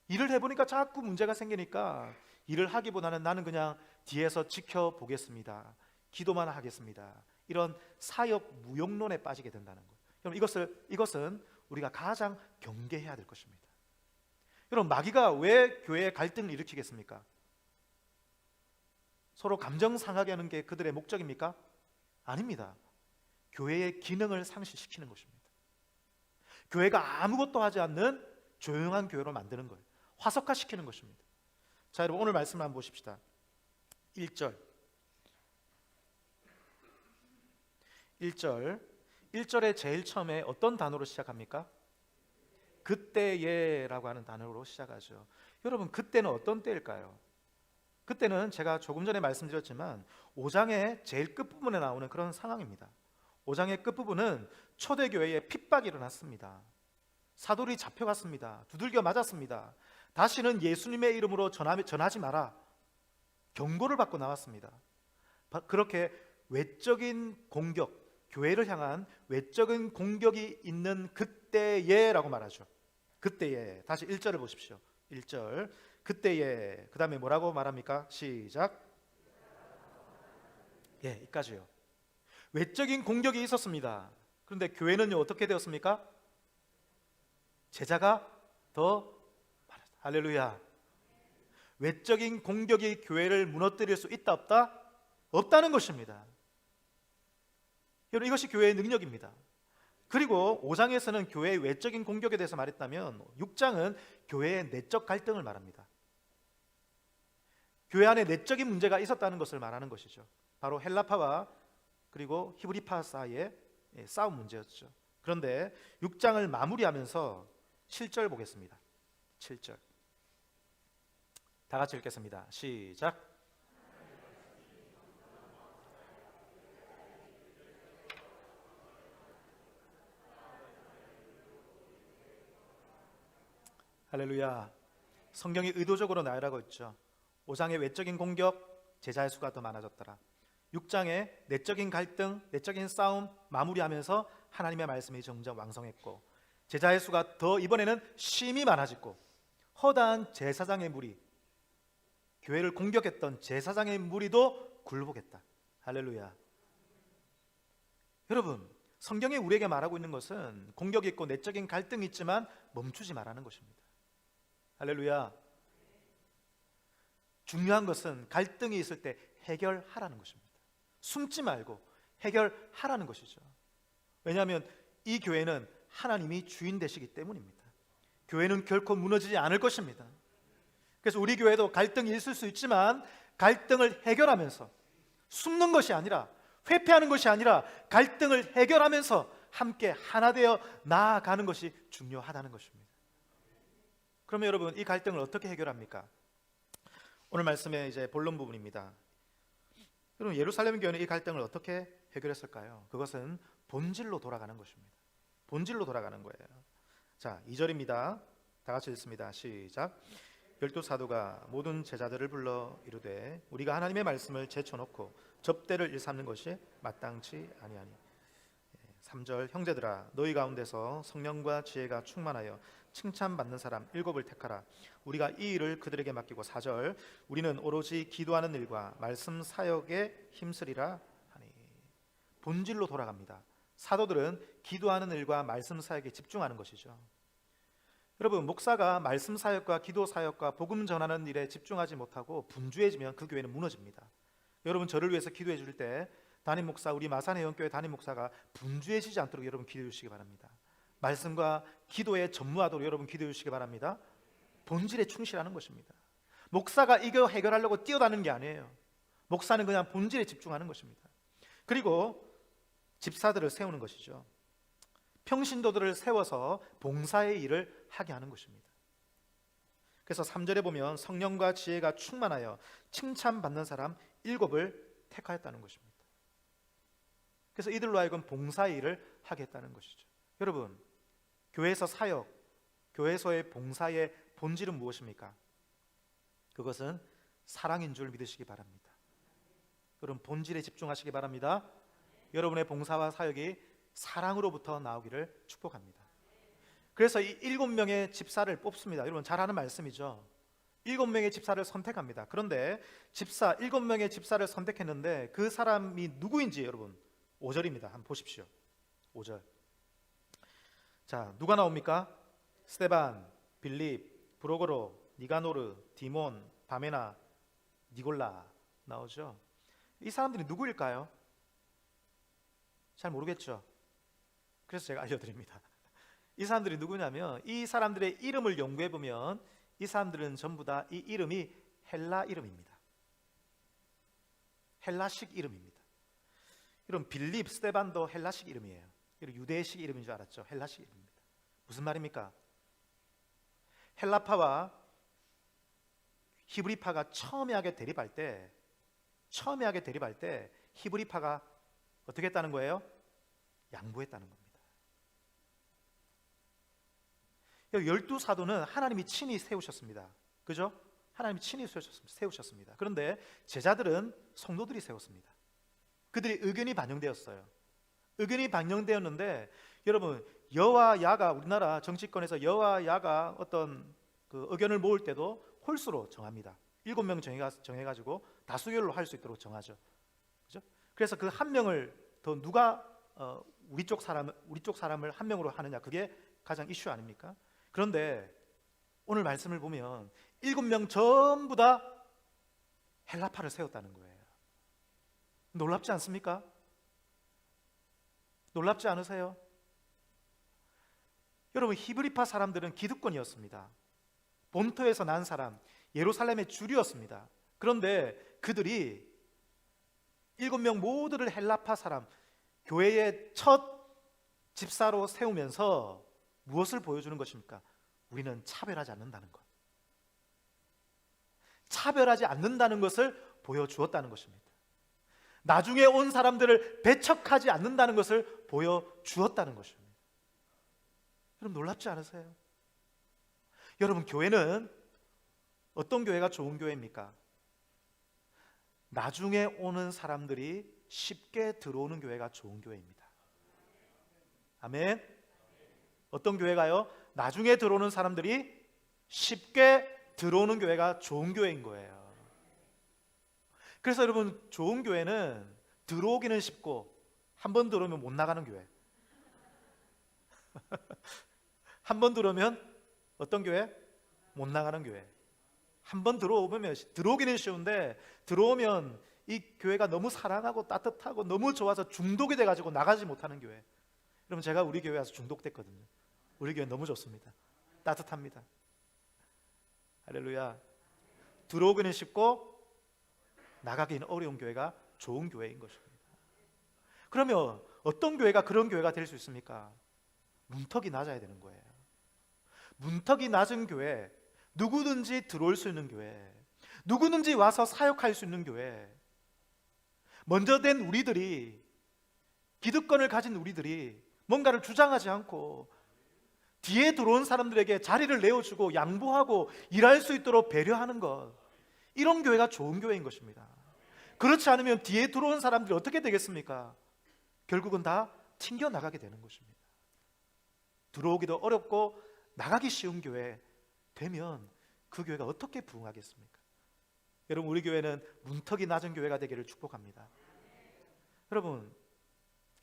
일을 해보니까 자꾸 문제가 생기니까 일을 하기보다는 나는 그냥 뒤에서 지켜보겠습니다, 기도만 하겠습니다, 이런 사역 무용론에 빠지게 된다는 거예요. 여러분 이것은 우리가 가장 경계해야 될 것입니다. 여러분 마귀가 왜 교회에 갈등을 일으키겠습니까? 서로 감정 상하게 하는 게 그들의 목적입니까? 아닙니다. 교회의 기능을 상실시키는 것입니다. 교회가 아무것도 하지 않는 조용한 교회로 만드는 거예요. 화석화시키는 것입니다. 자, 여러분 오늘 말씀을 한번 보십시다. 1절에 제일 처음에 어떤 단어로 시작합니까? 그때에라고 하는 단어로 시작하죠. 여러분 그때는 어떤 때일까요? 그때는 제가 조금 전에 말씀드렸지만 5장의 제일 끝부분에 나오는 그런 상황입니다. 5장의 끝부분은 초대교회에 핍박이 일어났습니다. 사도들이 잡혀갔습니다. 두들겨 맞았습니다. 다시는 예수님의 이름으로 전하지 마라, 경고를 받고 나왔습니다. 그렇게 외적인 공격, 교회를 향한 외적인 공격이 있는 그때에라고 말하죠. 그때에. 다시 1절을 보십시오. 1절 그때에. 그 다음에 뭐라고 말합니까? 시작. 예, 이까지요. 외적인 공격이 있었습니다. 그런데 교회는요 어떻게 되었습니까? 제자가 더 많았다. 할렐루야. 외적인 공격이 교회를 무너뜨릴 수 있다 없다? 없다는 것입니다. 여러분 이것이 교회의 능력입니다. 그리고 5장에서는 교회의 외적인 공격에 대해서 말했다면 6장은 교회의 내적 갈등을 말합니다. 교회 안에 내적인 문제가 있었다는 것을 말하는 것이죠. 바로 헬라파와 그리고 히브리파 사이의 싸움 문제였죠. 그런데 6장을 마무리하면서 7절 보겠습니다. 7절 다 같이 읽겠습니다. 시작. 할렐루야. 성경이 의도적으로 나열하고 있죠. 5장의 외적인 공격, 제자의 수가 더 많아졌더라. 6장의 내적인 갈등, 내적인 싸움 마무리하면서 하나님의 말씀이 점점 왕성했고, 제자의 수가 더 이번에는 심히 많아졌고, 허다한 제사장의 무리, 교회를 공격했던 제사장의 무리도 굴복했다. 할렐루야. 여러분 성경이 우리에게 말하고 있는 것은 공격이 있고 내적인 갈등이 있지만 멈추지 말라는 것입니다. 할렐루야. 중요한 것은 갈등이 있을 때 해결하라는 것입니다. 숨지 말고 해결하라는 것이죠. 왜냐하면 이 교회는 하나님이 주인 되시기 때문입니다. 교회는 결코 무너지지 않을 것입니다. 그래서 우리 교회도 갈등이 있을 수 있지만 갈등을 해결하면서, 숨는 것이 아니라, 회피하는 것이 아니라 갈등을 해결하면서 함께 하나 되어 나아가는 것이 중요하다는 것입니다. 그러면 여러분 이 갈등을 어떻게 해결합니까? 오늘 말씀의 이제 본론 부분입니다. 여러분 예루살렘 교회는 이 갈등을 어떻게 해결했을까요? 그것은 본질로 돌아가는 것입니다. 본질로 돌아가는 거예요. 자, 2절입니다. 다 같이 읽습니다. 시작. 12사도가 모든 제자들을 불러 이르되 우리가 하나님의 말씀을 제쳐놓고 접대를 일삼는 것이 마땅치 아니하니. 3절 형제들아 너희 가운데서 성령과 지혜가 충만하여 칭찬받는 사람 7을 택하라. 우리가 이 일을 그들에게 맡기고. 4절 우리는 오로지 기도하는 일과 말씀 사역에 힘쓰리라 하니. 본질로 돌아갑니다. 사도들은 기도하는 일과 말씀 사역에 집중하는 것이죠. 여러분 목사가 말씀 사역과 기도 사역과 복음 전하는 일에 집중하지 못하고 분주해지면 그 교회는 무너집니다. 여러분 저를 위해서 기도해 줄 때 담임 목사, 우리 마산회원교회 담임 목사가 분주해지지 않도록 여러분 기도해 주시기 바랍니다. 말씀과 기도에 전무하도록 여러분 기도해 주시기 바랍니다. 본질에 충실하는 것입니다. 목사가 이거 해결하려고 뛰어다니는 게 아니에요. 목사는 그냥 본질에 집중하는 것입니다. 그리고 집사들을 세우는 것이죠. 평신도들을 세워서 봉사의 일을 하게 하는 것입니다. 그래서 3절에 보면 성령과 지혜가 충만하여 칭찬받는 사람 7을 택하였다는 것입니다. 그래서 이들로 하여금 봉사의 일을 하게 했다는 것이죠. 여러분 교회에서 사역, 교회에서의 봉사의 본질은 무엇입니까? 그것은 사랑인 줄 믿으시기 바랍니다. 여러분 본질에 집중하시기 바랍니다. 여러분의 봉사와 사역이 사랑으로부터 나오기를 축복합니다. 그래서 이 7명의 집사를 뽑습니다. 여러분 잘 아는 말씀이죠. 7명의 집사를 선택합니다. 그런데 7명의 집사를 선택했는데 그 사람이 누구인지 여러분 5절입니다. 한번 보십시오. 5절. 자, 누가 나옵니까? 스데반, 빌립, 브로고로, 니가노르, 디몬, 바메나, 니골라 나오죠. 이 사람들이 누구일까요? 잘 모르겠죠. 그래서 제가 알려드립니다. 이 사람들이 누구냐면, 이 사람들의 이름을 연구해 보면 이 사람들은 전부 다 이 이름이 헬라 이름입니다. 헬라식 이름입니다. 이런 빌립, 스데반도 헬라식 이름이에요. 이런 유대식 이름인 줄 알았죠. 헬라식 이름입니다. 무슨 말입니까? 헬라파와 히브리파가 첨예하게 대립할 때 히브리파가 어떻게 했다는 거예요? 양보했다는 겁니다. 12사도는 하나님이 친히 세우셨습니다. 그죠? 하나님이 친히 세우셨습니다. 그런데 제자들은 성도들이 세웠습니다. 그들의 의견이 반영되었어요. 의견이 반영되었는데, 여러분, 여와 야가, 우리나라 정치권에서 여와 야가 어떤 그 의견을 모을 때도 홀수로 정합니다. 7명 정해가지고 다수결로 할 수 있도록 정하죠. 그죠? 그래서 그 한 명을 더 누가 우리 쪽 사람을 한 명으로 하느냐, 그게 가장 이슈 아닙니까? 그런데 오늘 말씀을 보면 7명 전부 다 헬라파를 세웠다는 거예요. 놀랍지 않습니까? 놀랍지 않으세요? 여러분, 히브리파 사람들은 기득권이었습니다. 본토에서 난 사람, 예루살렘의 주류였습니다. 그런데 그들이 7명 모두를 헬라파 사람, 교회의 첫 집사로 세우면서 무엇을 보여주는 것입니까? 우리는 차별하지 않는다는 것. 차별하지 않는다는 것을 보여주었다는 것입니다. 나중에 온 사람들을 배척하지 않는다는 것을 보여주었다는 것입니다. 여러분, 놀랍지 않으세요? 여러분, 교회는 어떤 교회가 좋은 교회입니까? 나중에 오는 사람들이 쉽게 들어오는 교회가 좋은 교회입니다. 아멘. 어떤 교회가요? 나중에 들어오는 사람들이 쉽게 들어오는 교회가 좋은 교회인 거예요. 그래서 여러분, 좋은 교회는 들어오기는 쉽고 한 번 들어오면 못 나가는 교회. 한 번 들어오면 어떤 교회? 못 나가는 교회. 한 번 들어오기는 쉬운데, 들어오면 이 교회가 너무 사랑하고 따뜻하고 너무 좋아서 중독이 돼가지고 나가지 못하는 교회. 여러분, 제가 우리 교회 와서 중독됐거든요. 우리 교회 너무 좋습니다. 따뜻합니다. 할렐루야. 들어오기는 쉽고 나가기는 어려운 교회가 좋은 교회인 것입니다. 그러면 어떤 교회가 그런 교회가 될 수 있습니까? 문턱이 낮아야 되는 거예요. 문턱이 낮은 교회, 누구든지 들어올 수 있는 교회, 누구든지 와서 사역할 수 있는 교회, 먼저 된 우리들이, 기득권을 가진 우리들이 뭔가를 주장하지 않고 뒤에 들어온 사람들에게 자리를 내어주고 양보하고 일할 수 있도록 배려하는 것, 이런 교회가 좋은 교회인 것입니다. 그렇지 않으면 뒤에 들어온 사람들이 어떻게 되겠습니까? 결국은 다 튕겨나가게 되는 것입니다. 들어오기도 어렵고 나가기 쉬운 교회 되면 그 교회가 어떻게 부흥하겠습니까? 여러분, 우리 교회는 문턱이 낮은 교회가 되기를 축복합니다. 여러분,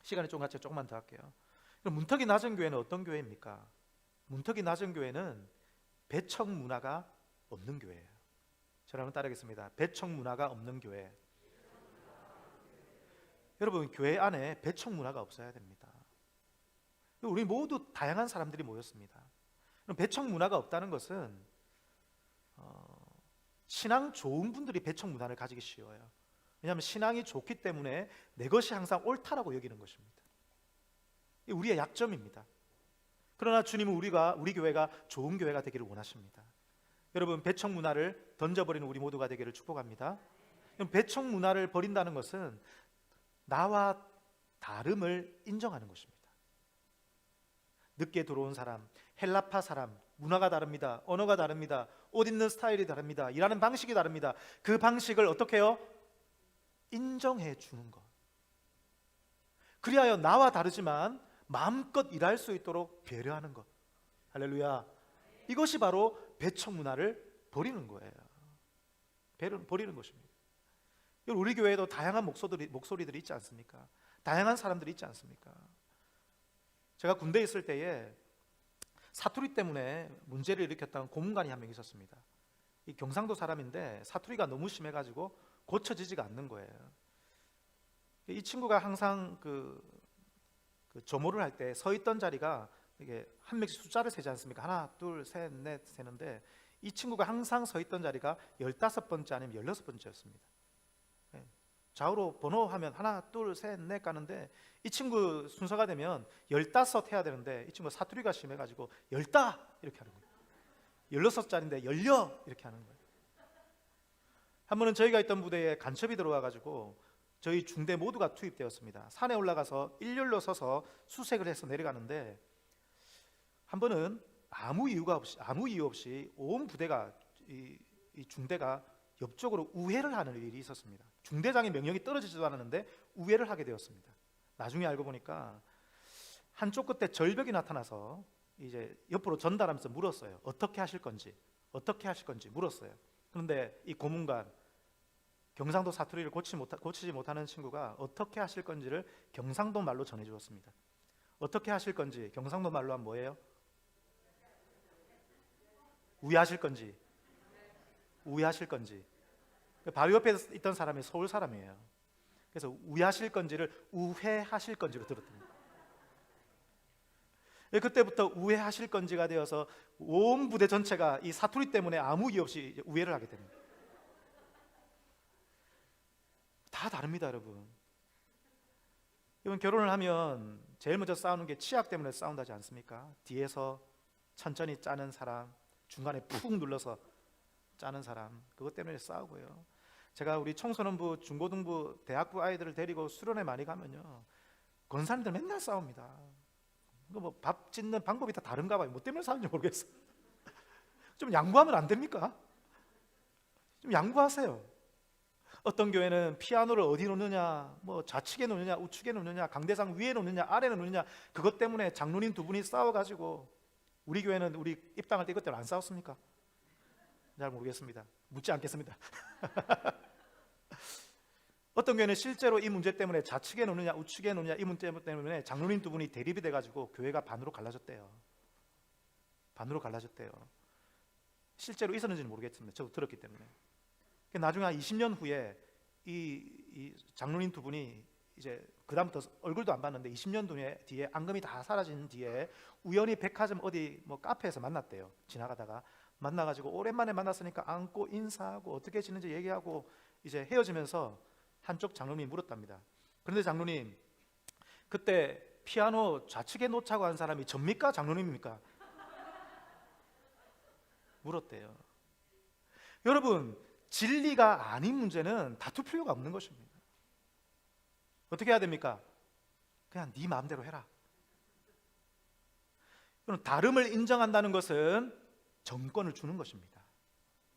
시간이 좀 같이 조금만 더 할게요. 문턱이 낮은 교회는 어떤 교회입니까? 문턱이 낮은 교회는 배척 문화가 없는 교회예요. 저를 한번 따르겠습니다. 배척 문화가 없는 교회. 여러분, 교회 안에 배척 문화가 없어야 됩니다. 우리 모두 다양한 사람들이 모였습니다. 배척 문화가 없다는 것은 신앙 좋은 분들이 배척 문화를 가지기 쉬워요. 왜냐하면 신앙이 좋기 때문에 내 것이 항상 옳다라고 여기는 것입니다. 이게 우리의 약점입니다. 그러나 주님은 우리 교회가 좋은 교회가 되기를 원하십니다. 여러분, 배척 문화를 던져버리는 우리 모두가 되기를 축복합니다. 배척 문화를 버린다는 것은 나와 다름을 인정하는 것입니다. 늦게 들어온 사람, 헬라파 사람, 문화가 다릅니다. 언어가 다릅니다. 옷 입는 스타일이 다릅니다. 일하는 방식이 다릅니다. 그 방식을 어떻게 해요? 인정해 주는 것. 그리하여 나와 다르지만 마음껏 일할 수 있도록 배려하는 것. 할렐루야. 이것이 바로 배척 문화를 버리는 거예요. 버리는 것입니다. 우리 교회에도 다양한 목소리들이 있지 않습니까? 다양한 사람들이 있지 않습니까? 제가 군대에 있을 때에 사투리 때문에 문제를 일으켰던 고문관이 한 명 있었습니다. 이 경상도 사람인데 사투리가 너무 심해가지고 고쳐지지가 않는 거예요. 이 친구가 항상 그 조모를 할 때 서 있던 자리가 이게 한 명씩 숫자를 세지 않습니까? 하나, 둘, 셋, 넷 세는데 이 친구가 항상 서 있던 자리가 15번째 아니면 16번째였습니다. 좌우로 번호 하면 하나, 둘, 셋, 넷 가는데 이 친구 순서가 되면 15 해야 되는데 이 친구 사투리가 심해가지고 15 이렇게 하는 거예요. 16자리인데 열려 이렇게 하는 거예요. 한 번은 저희가 있던 부대에 간첩이 들어와가지고 저희 중대 모두가 투입되었습니다. 산에 올라가서 일렬로 서서 수색을 해서 내려가는데 한 번은 아무 이유 없이 온 부대가 이 중대가 옆쪽으로 우회를 하는 일이 있었습니다. 중대장의 명령이 떨어지지도 않았는데 우회를 하게 되었습니다. 나중에 알고 보니까 한쪽 끝에 절벽이 나타나서 이제 옆으로 전달하면서 물었어요. 어떻게 하실 건지 물었어요. 그런데 이 고문관, 경상도 사투리를 고치지 못하는 친구가 어떻게 하실 건지를 경상도 말로 전해주었습니다. 어떻게 하실 건지 경상도 말로 하면 뭐예요? 우회하실 건지. 바로 옆에 있던 사람이 서울 사람이에요. 그래서 우회하실 건지를 우회하실 건지로 들었답니다. 그때부터 우회하실 건지가 되어서 온 부대 전체가 이 사투리 때문에 아무 이유 없이 우회를 하게 됩니다. 다 다릅니다, 여러분. 결혼을 하면 제일 먼저 싸우는 게 치약 때문에 싸운다지 않습니까? 뒤에서 천천히 짜는 사람, 중간에 푹 눌러서 짜는 사람, 그것 때문에 싸우고요. 제가 우리 청소년부, 중고등부, 대학부 아이들을 데리고 수련회 많이 가면요, 권사님들 맨날 싸웁니다. 뭐 밥 짓는 방법이 다 다른가 봐요. 뭐 때문에 싸우는지 모르겠어요. 좀 양보하면 안 됩니까? 좀 양보하세요. 어떤 교회는 피아노를 어디 놓느냐, 뭐 좌측에 놓느냐, 우측에 놓느냐, 강대상 위에 놓느냐, 아래에 놓느냐, 그것 때문에 장로님 두 분이 싸워가지고, 우리 교회는 우리 입당할 때 이것 때문에 안 싸웠습니까? 잘 모르겠습니다. 묻지 않겠습니다. 어떤 교회는 실제로 이 문제 때문에 좌측에 놓느냐 우측에 놓느냐 이 문제 때문에 장로님 두 분이 대립이 돼가지고 교회가 반으로 갈라졌대요. 실제로 있었는지는 모르겠습니다. 저도 들었기 때문에. 나중에 한 20년 후에 이 장로님 두 분이 이제 그다음부터 얼굴도 안 봤는데 20년 뒤에 앙금이 다 사라진 뒤에 우연히 백화점 어디 뭐 카페에서 만났대요. 지나가다가 만나가지고 오랜만에 만났으니까 안고 인사하고 어떻게 지는지 얘기하고 이제 헤어지면서 한쪽 장로님이 물었답니다. 그런데 장로님, 그때 피아노 좌측에 놓자고 한 사람이 접니까? 장로님입니까? 물었대요. 여러분, 진리가 아닌 문제는 다툴 필요가 없는 것입니다. 어떻게 해야 됩니까? 그냥 네 마음대로 해라. 다름을 인정한다는 것은 정권을 주는 것입니다.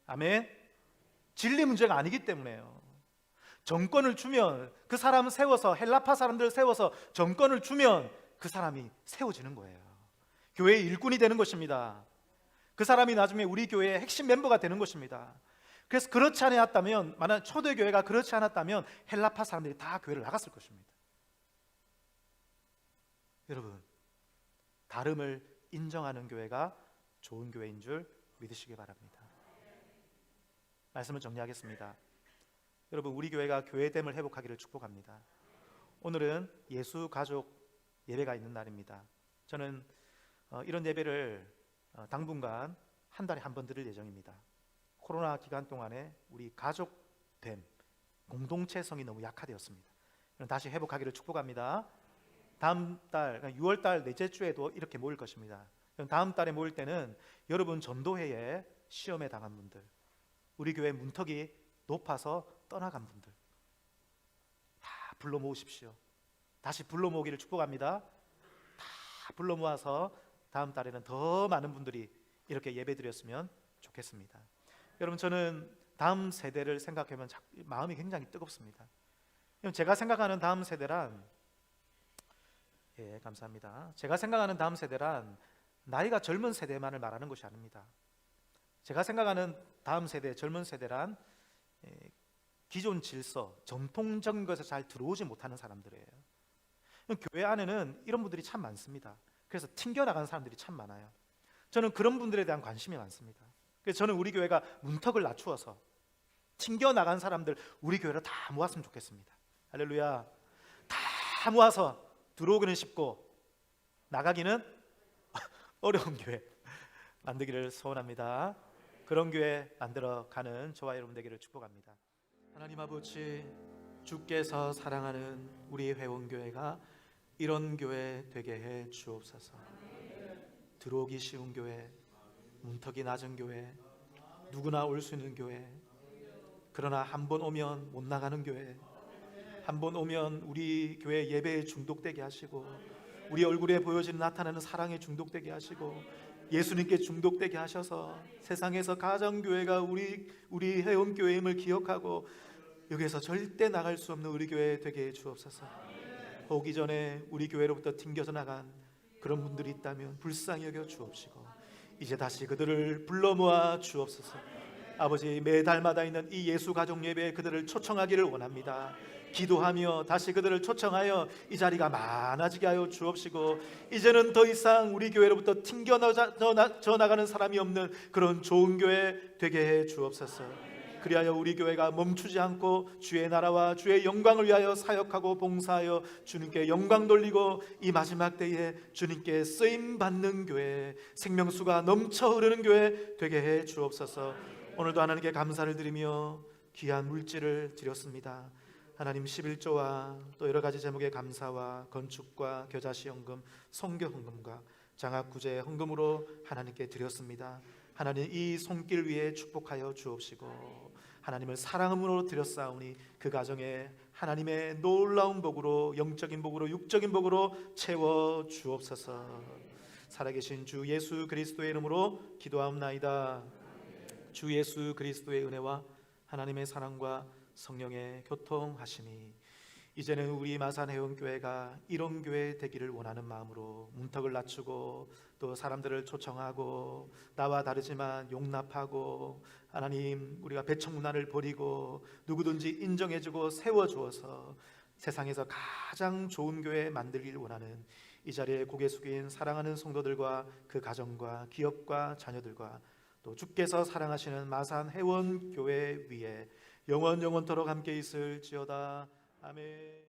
아멘. 진리 문제가 아니기 때문에요. 정권을 주면 그 사람 세워서, 헬라파 사람들 세워서 정권을 주면 그 사람이 세워지는 거예요. 교회의 일꾼이 되는 것입니다. 그 사람이 나중에 우리 교회의 핵심 멤버가 되는 것입니다. 그래서 그렇지 않았다면, 만약 초대교회가 그렇지 않았다면 헬라파 사람들이 다 교회를 나갔을 것입니다. 여러분, 다름을 인정하는 교회가 좋은 교회인 줄 믿으시기 바랍니다. 말씀을 정리하겠습니다. 여러분, 우리 교회가 교회됨을 회복하기를 축복합니다. 오늘은 예수 가족 예배가 있는 날입니다. 저는 이런 예배를 당분간 한 달에 한 번 드릴 예정입니다. 코로나 기간 동안에 우리 가족됨, 공동체성이 너무 약화되었습니다. 다시 회복하기를 축복합니다. 다음 달 6월 달 넷째 주에도 이렇게 모일 것입니다. 다음 달에 모일 때는 여러분 전도회에 시험에 당한 분들, 우리 교회 문턱이 높아서 떠나간 분들 다 불러 모으십시오. 다시 불러 모으기를 축복합니다. 다 불러 모아서 다음 달에는 더 많은 분들이 이렇게 예배 드렸으면 좋겠습니다. 여러분, 저는 다음 세대를 생각하면 마음이 굉장히 뜨겁습니다. 제가 생각하는 다음 세대란, 감사합니다. 제가 생각하는 다음 세대란 나이가 젊은 세대만을 말하는 것이 아닙니다. 제가 생각하는 다음 세대, 젊은 세대란 기존 질서, 전통적인 것에 잘 들어오지 못하는 사람들이에요. 교회 안에는 이런 분들이 참 많습니다. 그래서 튕겨나가는 사람들이 참 많아요. 저는 그런 분들에 대한 관심이 많습니다. 그래서 저는 우리 교회가 문턱을 낮추어서 튕겨나간 사람들 우리 교회로 다 모았으면 좋겠습니다. 할렐루야. 다 모아서 들어오기는 쉽고 나가기는 어려운 교회 만들기를 소원합니다. 그런 교회 만들어가는 저와 여러분 되기를 축복합니다. 하나님 아버지, 주께서 사랑하는 우리 회원교회가 이런 교회 되게 해 주옵소서. 들어오기 쉬운 교회, 문턱이 낮은 교회, 누구나 올 수 있는 교회, 그러나 한 번 오면 못 나가는 교회, 한 번 오면 우리 교회 예배에 중독되게 하시고 우리 얼굴에 보여지는 나타나는 사랑에 중독되게 하시고 예수님께 중독되게 하셔서 세상에서 가장 교회가 우리 회원교회임을 기억하고 여기에서 절대 나갈 수 없는 우리 교회 되게 해 주옵소서. 오기 전에 우리 교회로부터 튕겨져 나간 그런 분들이 있다면 불쌍히 여겨 주옵시고 이제 다시 그들을 불러 모아 주옵소서. 아버지, 매달마다 있는 이 예수 가족 예배에 그들을 초청하기를 원합니다. 기도하며 다시 그들을 초청하여 이 자리가 많아지게 하여 주옵시고 이제는 더 이상 우리 교회로부터 튕겨져 나가는 사람이 없는 그런 좋은 교회 되게 해 주옵소서. 그리하여 우리 교회가 멈추지 않고 주의 나라와 주의 영광을 위하여 사역하고 봉사하여 주님께 영광 돌리고 이 마지막 때에 주님께 쓰임받는 교회, 생명수가 넘쳐 흐르는 교회 되게 해 주옵소서. 오늘도 하나님께 감사를 드리며 귀한 물질을 드렸습니다. 하나님, 11조와 또 여러 가지 제목의 감사와 건축과 겨자씨 헌금, 선교 헌금과 장학구제 헌금으로 하나님께 드렸습니다. 하나님, 이 손길 위에 축복하여 주옵시고 하나님을 사랑함으로 드렸사오니 그 가정에 하나님의 놀라운 복으로, 영적인 복으로, 육적인 복으로 채워 주옵소서. 살아계신 주 예수 그리스도의 이름으로 기도하옵나이다. 주 예수 그리스도의 은혜와 하나님의 사랑과 성령의 교통하심이 이제는 우리 마산회원교회가 이런 교회 되기를 원하는 마음으로 문턱을 낮추고 또 사람들을 초청하고 나와 다르지만 용납하고 하나님, 우리가 배척 문화를 버리고 누구든지 인정해주고 세워주어서 세상에서 가장 좋은 교회 만들기를 원하는 이 자리에 고개 숙인 사랑하는 성도들과 그 가정과 기업과 자녀들과 또 주께서 사랑하시는 마산 회원교회 위에 영원토록 함께 있을지어다. 아멘.